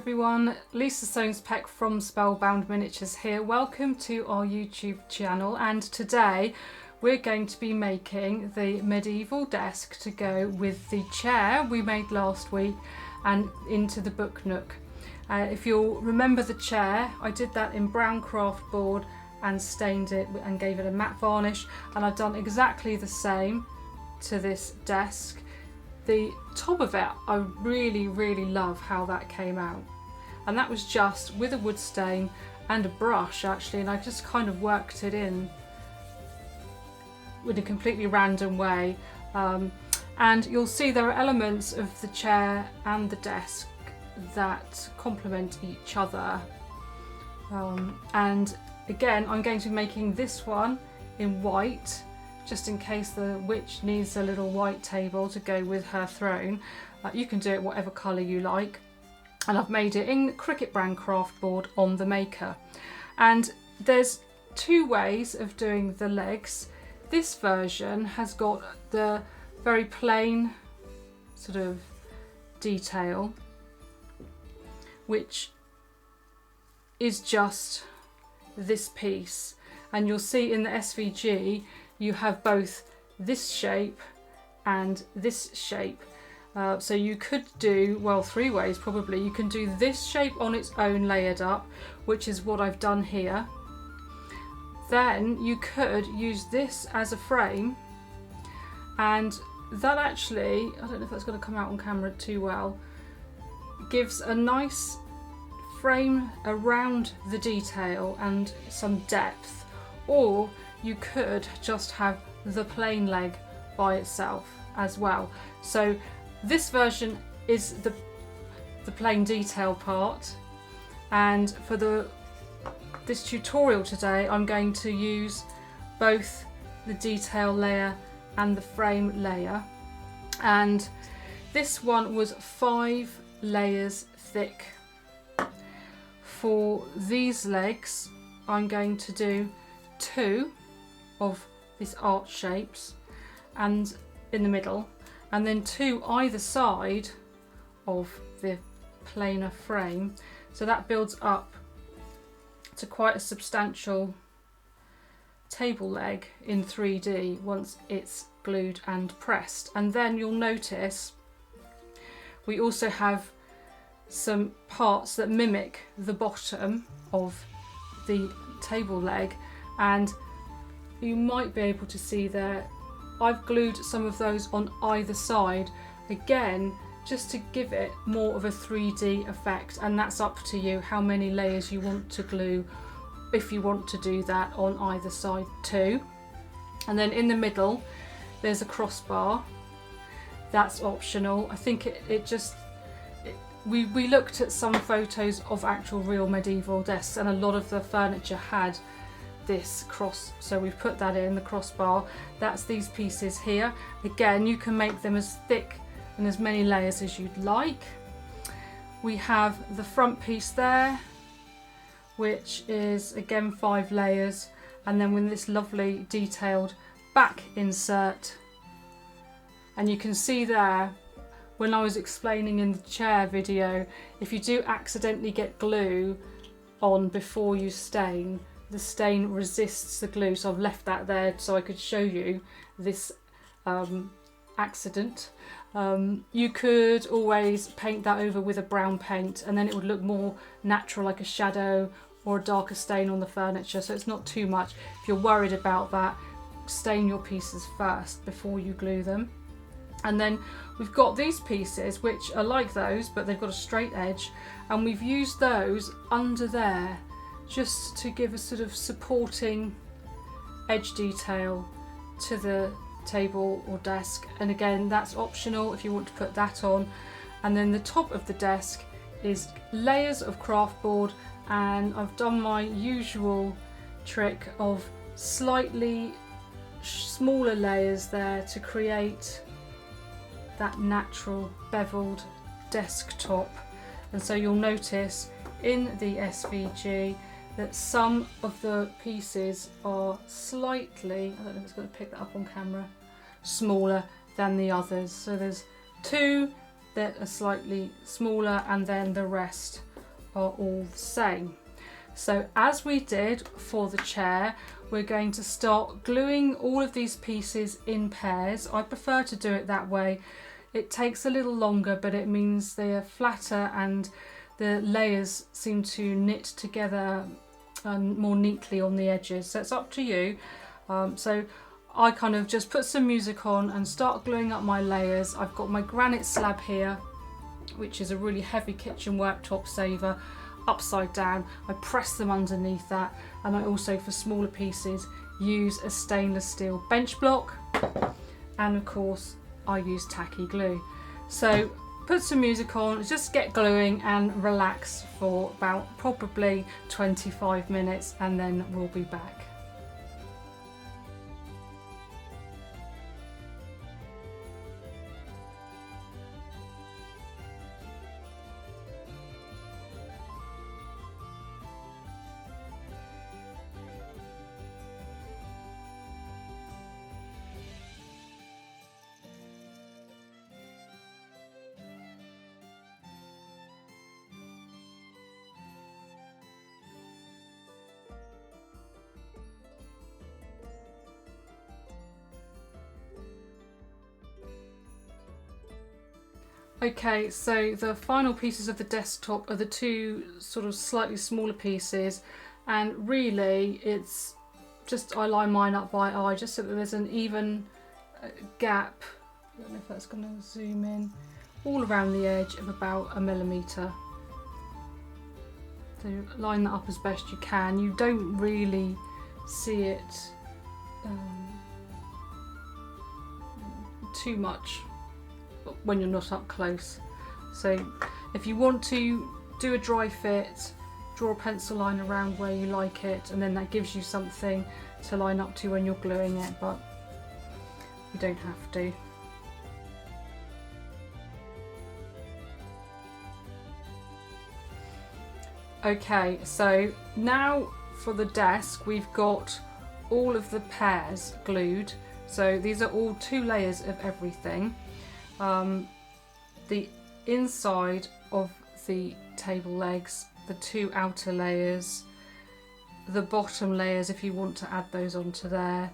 everyone, Lisa Soames-Peck from Spellbound Miniatures here. Welcome to our YouTube channel, and today we're going to be making the medieval desk to go with the chair we made last week and into the Book Nook. If you'll remember the chair, I did that in brown craft board and stained it and gave it a matte varnish, and I've done exactly the same to this desk. The top of it, I really love how that came out, and that was just with a wood stain and a brush actually, and I just kind of worked it in a completely random way, and you'll see there are elements of the chair and the desk that complement each other, and again I'm going to be making this one in white, just in case the witch needs a little white table to go with her throne. You can do it whatever colour you like, and I've made it in Cricut brand craft board on the maker. And there's two ways of doing the legs. This version has got the very plain sort of detail, which is just this piece, and you'll see in the SVG you have both this shape and this shape. So you could do, well, three ways probably. You can do this shape on its own layered up, which is what I've done here. Then you could use this as a frame, and that actually, I don't know if that's going to come out on camera too well, gives a nice frame around the detail and some depth. Or you could just have the plain leg by itself as well. So this version is the plain detail part, and for this tutorial today I'm going to use both the detail layer and the frame layer, and this one was 5 layers thick. For these legs I'm going to do 2 of these arch shapes and in the middle, and then 2 either side of the plainer frame, so that builds up to quite a substantial table leg in 3D once it's glued and pressed. And then you'll notice we also have some parts that mimic the bottom of the table leg, and you might be able to see there I've glued some of those on either side, again just to give it more of a 3D effect, and that's up to you how many layers you want to glue, if you want to do that on either side too. And then in the middle there's a crossbar, that's optional. I think we looked at some photos of actual real medieval desks, and a lot of the furniture had this cross, so we've put that in the crossbar. That's these pieces here. Again, you can make them as thick and as many layers as you'd like. We have the front piece there, which is again 5 layers, and then with this lovely detailed back insert. And you can see there, when I was explaining in the chair video, if you do accidentally get glue on before you stain, the stain resists the glue, so I've left that there so I could show you this accident. You could always paint that over with a brown paint, and then it would look more natural, like a shadow or a darker stain on the furniture, so it's not too much. If you're worried about that, stain your pieces first before you glue them. And then we've got these pieces which are like those, but they've got a straight edge, and we've used those under there just to give a sort of supporting edge detail to the table or desk, and again that's optional if you want to put that on. And then the top of the desk is layers of craft board, and I've done my usual trick of slightly smaller layers there to create that natural beveled desktop. And so you'll notice in the SVG that some of the pieces are slightly, I don't know if it's going to pick that up on camera, smaller than the others. So there's 2 that are slightly smaller, and then the rest are all the same. So as we did for the chair, we're going to start gluing all of these pieces in pairs. I prefer to do it that way. It takes a little longer, but it means they're flatter and the layers seem to knit together more neatly on the edges. So it's up to you. So I kind of just put some music on and start gluing up my layers. I've got my granite slab here, which is a really heavy kitchen worktop saver, upside down. I press them underneath that, and I also, for smaller pieces, use a stainless steel bench block, and of course I use tacky glue. So put some music on, just get gluing and relax for about probably 25 minutes, and then we'll be back. Okay, so the final pieces of the desktop are the two sort of slightly smaller pieces, and really it's just, I line mine up by eye just so that there's an even gap, I don't know if that's going to zoom in, all around the edge of about 1 millimetre. So line that up as best you can. You don't really see it too much when you're not up close. So if you want to do a dry fit, draw a pencil line around where you like it, and then that gives you something to line up to when you're gluing it, but you don't have to. Okay, so now for the desk, we've got all of the pairs glued. So these are all 2 layers of everything. The inside of the table legs, the 2 outer layers, the bottom layers if you want to add those onto there,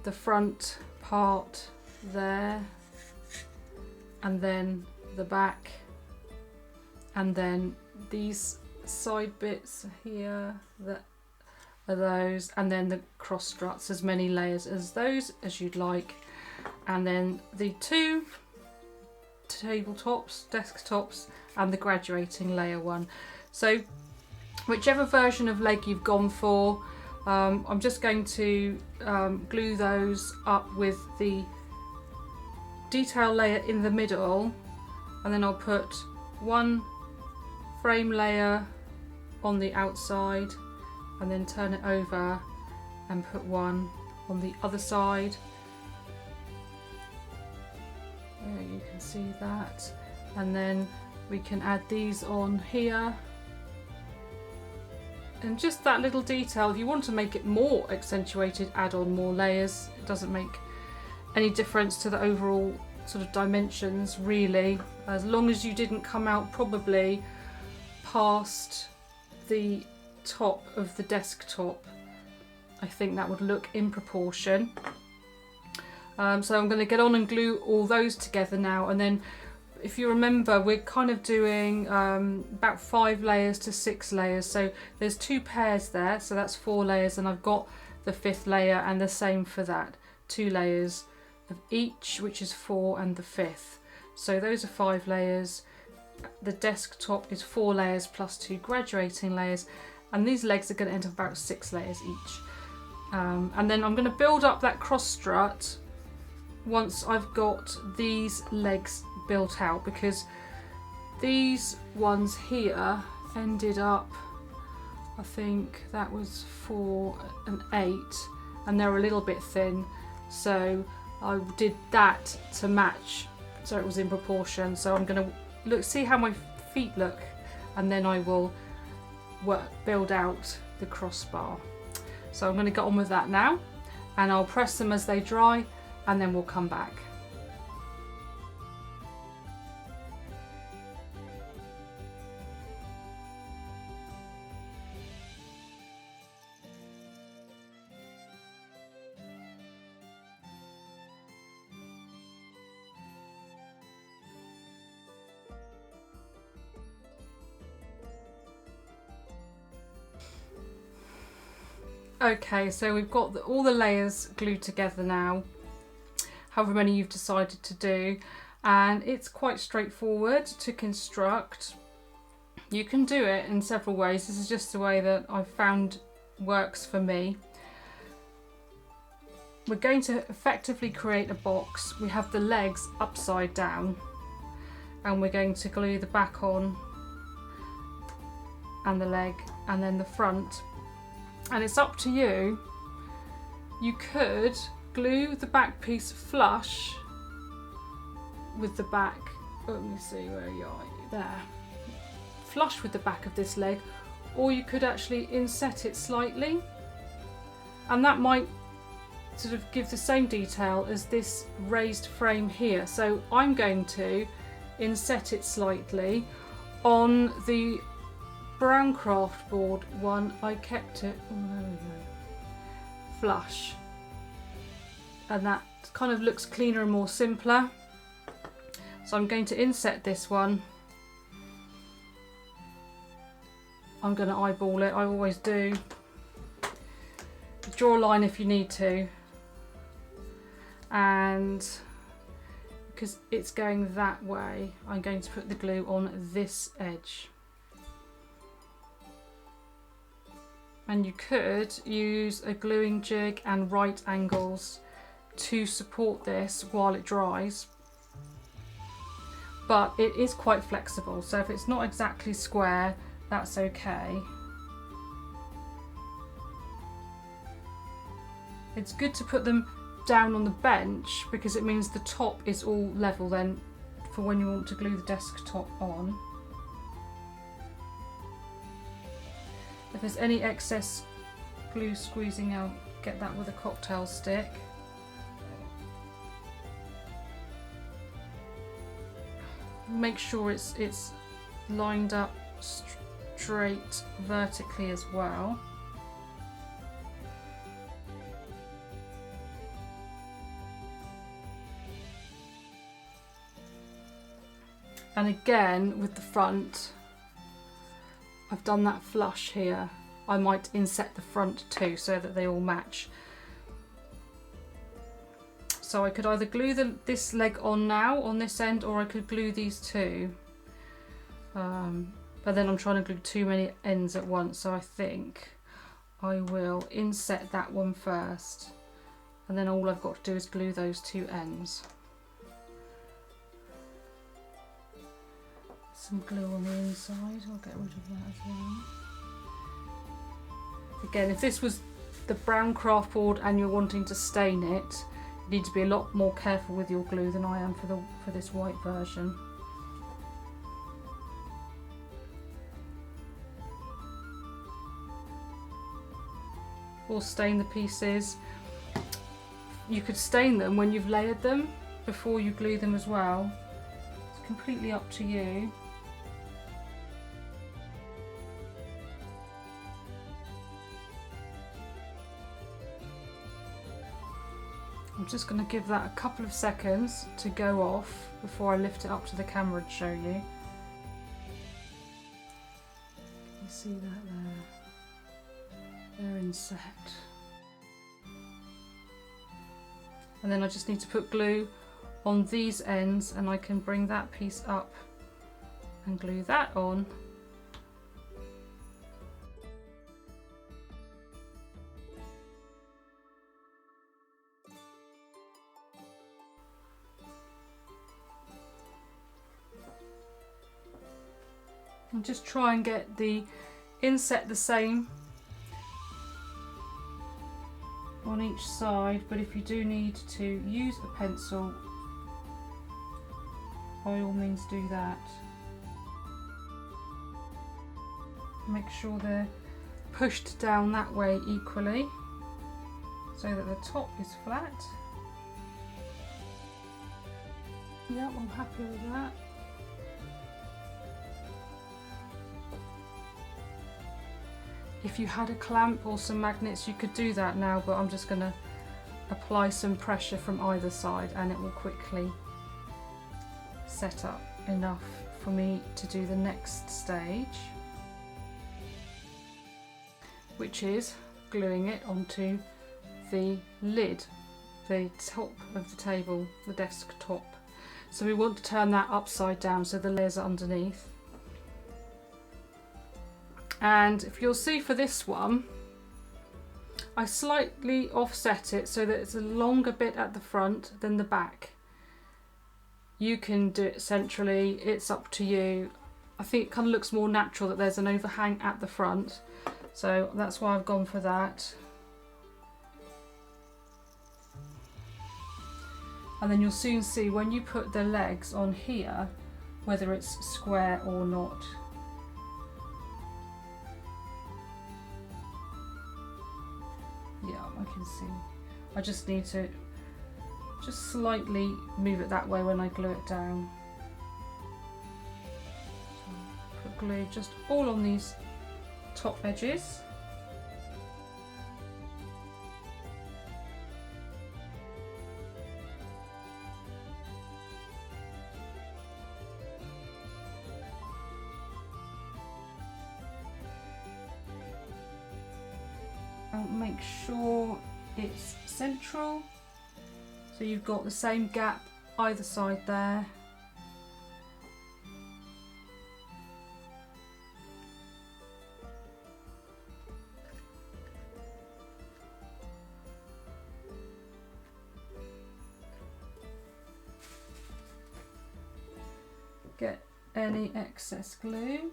the front part there, and then the back, and then these side bits here that are those, and then the cross struts, as many layers as those as you'd like, and then the 2 tabletops, desktops, and the graduating layer one. So whichever version of leg you've gone for, I'm just going to glue those up with the detail layer in the middle, and then I'll put 1 frame layer on the outside and then turn it over and put 1 on the other side. There, you can see that, and then we can add these on here, and just that little detail. If you want to make it more accentuated, add on more layers. It doesn't make any difference to the overall sort of dimensions really, as long as you didn't come out probably past the top of the desktop. I think that would look in proportion. So I'm going to get on and glue all those together now, and then if you remember, we're kind of doing about 5 layers to 6 layers, so there's 2 pairs there, so that's 4 layers, and I've got the 5th layer, and the same for that, 2 layers of each, which is 4, and the 5th. So those are 5 layers. The desktop is 4 layers plus 2 graduating layers, and these legs are going to end up about 6 layers each. And then I'm going to build up that cross strut once I've got these legs built out, because these ones here ended up, I think that was 4 and 8, and they're a little bit thin, so I did that to match so it was in proportion. So I'm going to see how my feet look, and then I will build out the crossbar. So I'm going to get on with that now, and I'll press them as they dry, and then we'll come back. Okay, so we've got all the layers glued together now, however many you've decided to do, and it's quite straightforward to construct. You can do it in several ways. This is just the way that I've found works for me. We're going to effectively create a box. We have the legs upside down, and we're going to glue the back on and the leg and then the front. And it's up to you. You could glue the back piece flush with the back. Let me see, where you are. There. Flush with the back of this leg, or you could actually inset it slightly, and that might sort of give the same detail as this raised frame here. So I'm going to inset it slightly. On the brown craft board one, I kept it, oh, there we go, flush, and that kind of looks cleaner and more simpler. So I'm going to inset this one. I'm going to eyeball it, I always do. Draw a line if you need to, and because it's going that way, I'm going to put the glue on this edge. And you could use a gluing jig and right angles to support this while it dries, but it is quite flexible, so if it's not exactly square, that's okay. It's good to put them down on the bench because it means the top is all level then for when you want to glue the desktop on. If there's any excess glue squeezing out, get that with a cocktail stick. Make sure it's lined up straight vertically as well. And again with the front, I've done that flush here. I might inset the front too so that they all match. So I could either glue this leg on now on this end, or I could glue these two. But then I'm trying to glue too many ends at once, so I think I will inset that one first, and then all I've got to do is glue those two ends. Some glue on the inside, I'll get rid of that as well. Again, if this was the brown craft board and you're wanting to stain it, you need to be a lot more careful with your glue than I am for this white version. Or stain the pieces. You could stain them when you've layered them before you glue them as well. It's completely up to you. I'm just going to give that a couple of seconds to go off before I lift it up to the camera and show you. You see that there? They're inset. And then I just need to put glue on these ends, and I can bring that piece up and glue that on. And just try and get the inset the same on each side, but if you do need to use a pencil, by all means do that. Make sure they're pushed down that way equally so that the top is flat. Yep, I'm happy with that. If you had a clamp or some magnets, you could do that now, but I'm just going to apply some pressure from either side and it will quickly set up enough for me to do the next stage, which is gluing it onto the lid, the top of the table, the desk top. So we want to turn that upside down so the layers are underneath. And if you'll see for this one, I slightly offset it so that it's a longer bit at the front than the back. You can do it centrally, it's up to you. I think it kind of looks more natural that there's an overhang at the front, so that's why I've gone for that. And then you'll soon see when you put the legs on here whether it's square or not. Yeah, I can see. I just need to just slightly move it that way when I glue it down. So put glue just all on these top edges. I'll make sure it's central, so you've got the same gap either side there. Get any excess glue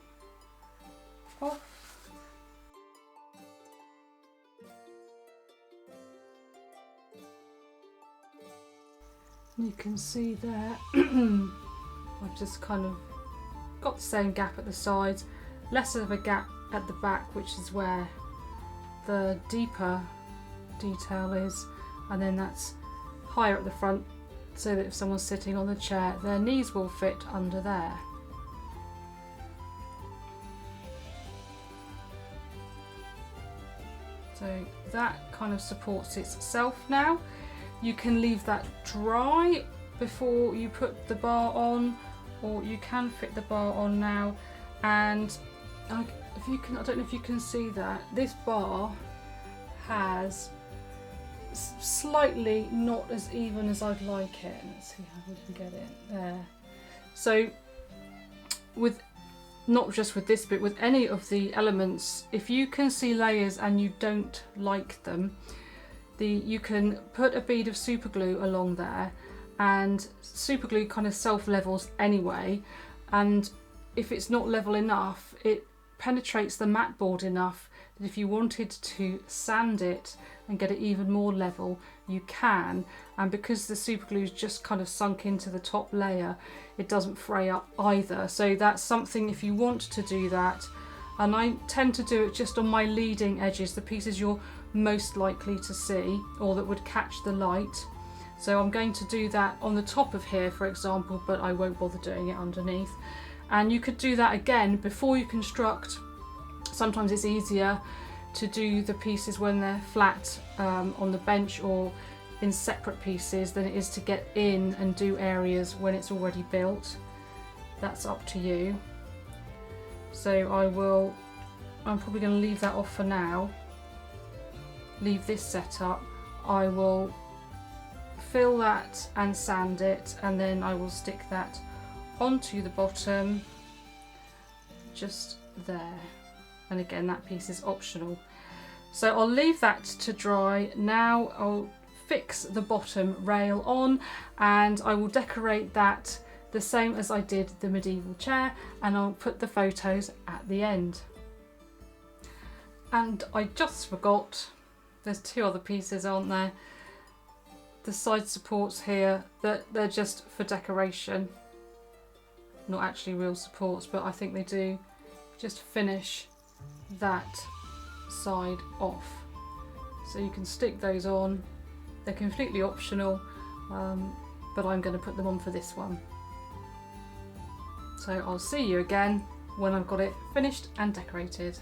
off. You can see there, I've just kind of got the same gap at the sides, less of a gap at the back, which is where the deeper detail is, and then that's higher at the front so that if someone's sitting on the chair, their knees will fit under there. So that kind of supports itself now. You can leave that dry before you put the bar on, or you can fit the bar on now. And if you can, I don't know if you can see that this bar has slightly not as even as I'd like it. Let's see how we can get it there. So with not just with this, but with any of the elements, if you can see layers and you don't like them, you can put a bead of super glue along there, and super glue kind of self levels anyway, and if it's not level enough, it penetrates the mat board enough that if you wanted to sand it and get it even more level, you can. And because the super glue is just kind of sunk into the top layer, it doesn't fray up either. So that's something if you want to do that. And I tend to do it just on my leading edges, the pieces you're most likely to see or that would catch the light. So I'm going to do that on the top of here, for example, but I won't bother doing it underneath. And you could do that again before you construct. Sometimes it's easier to do the pieces when they're flat on the bench or in separate pieces than it is to get in and do areas when it's already built. That's up to you. So I'm probably going to leave that off for now. Leave this set up. I will fill that and sand it, and then I will stick that onto the bottom just there. And again, that piece is optional. So I'll leave that to dry. Now I'll fix the bottom rail on, and I will decorate that the same as I did the medieval chair, and I'll put the photos at the end. And I just forgot, there's two other pieces, aren't there? The side supports here, that they're just for decoration, not actually real supports, but I think they do just finish that side off. So you can stick those on, they're completely optional, but I'm going to put them on for this one. So I'll see you again when I've got it finished and decorated.